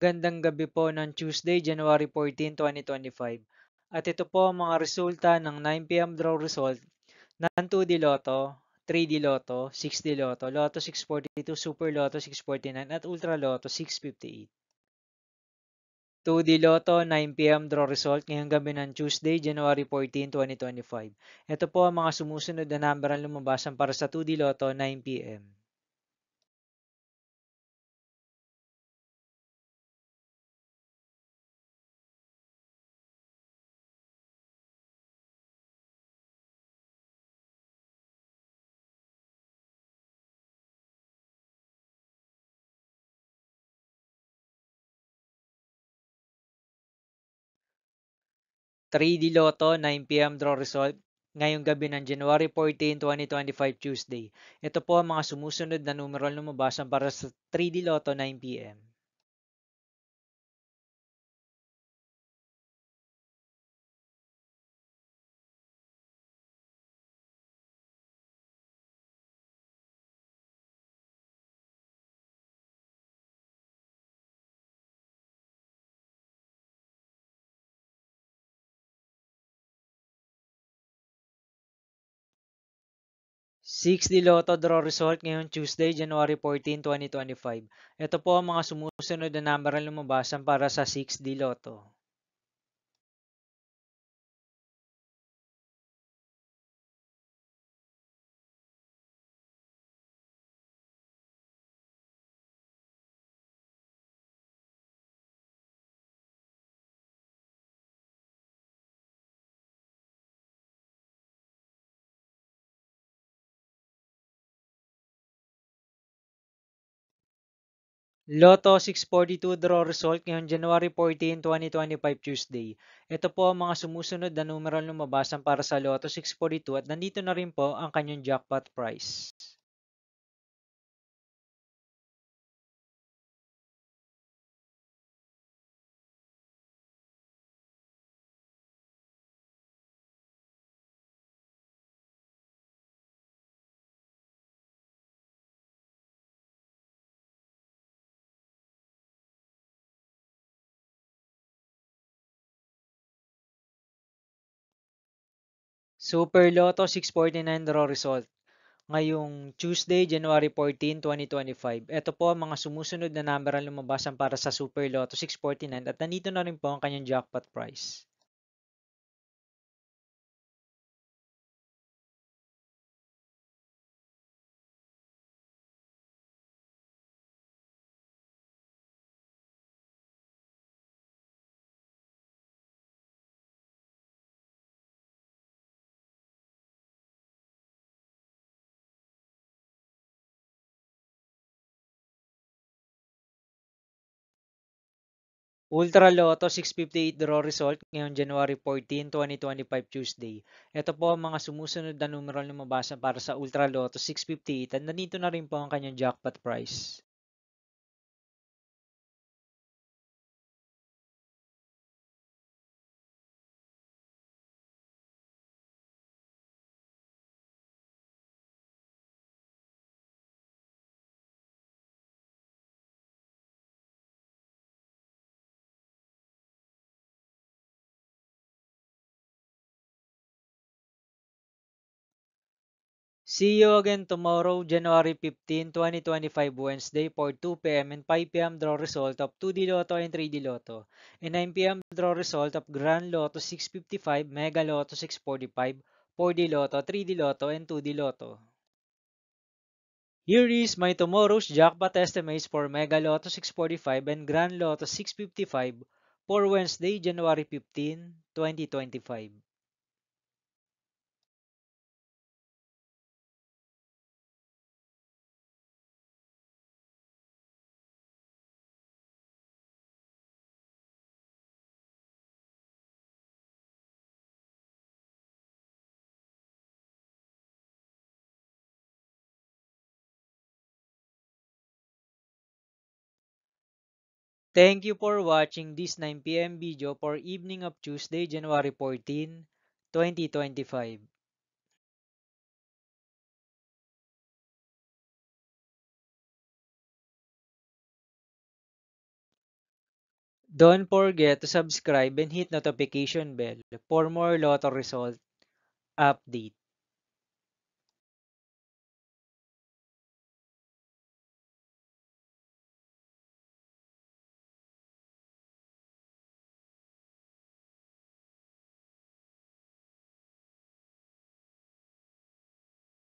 Magandang gabi po ng Tuesday, January 14, 2025. At ito po ang mga resulta ng 9 p.m. draw result ng 2D Lotto, 3D Lotto, 6D Lotto, Lotto 642, Super Lotto 649 at Ultra Lotto 658. 2D Lotto 9 p.m. draw result ngayong gabi ng Tuesday, January 14, 2025. Ito po ang mga sumusunod na number ang lumabasan para sa 2D Lotto 9 p.m. 3D Lotto 9 p.m. draw result ngayong gabi ng January 14, 2025 Tuesday. Ito po ang mga sumusunod na numero na lumabasan para sa 3D Lotto 9 p.m. 6D Lotto draw result ngayong Tuesday, January 14, 2025. Ito po ang mga sumusunod na number na lumabasan para sa 6D Lotto. 'Lotto 642 draw result ngayong January 14, 2025 Tuesday. Ito po ang mga sumusunod na numero na lumabasan para sa Lotto 642 at nandito na rin po ang kanyang jackpot price. 'Super Lotto 649 draw result ngayong Tuesday, January 14, 2025. Ito po ang mga sumusunod na number ang lumabasan para sa Super Lotto 649 at nandito na rin po ang kanyang jackpot price. 'Ultra Lotto 658 draw result ngayong January 14, 2025 Tuesday. Ito po ang mga sumusunod na numero ang lumabasan para sa Ultra Lotto 658 at nandito na rin po ang kanyang jackpot price. 'See you again tomorrow, January 15, 2025 Wednesday for 2 p.m. and 5 p.m. draw result of 2D Lotto and 3D Lotto, and 9 p.m. draw result of Grand Lotto 655, Mega Lotto 645, 4D Lotto, 3D Lotto, and 2D Lotto. Here is my tomorrow's jackpot estimates for Mega Lotto 645 and Grand Lotto 655 for Wednesday, January 15, 2025. Thank you for watching this 9 p.m. video for evening of Tuesday, January 14, 2025. Don't forget to subscribe and hit notification bell for more Lotto result update.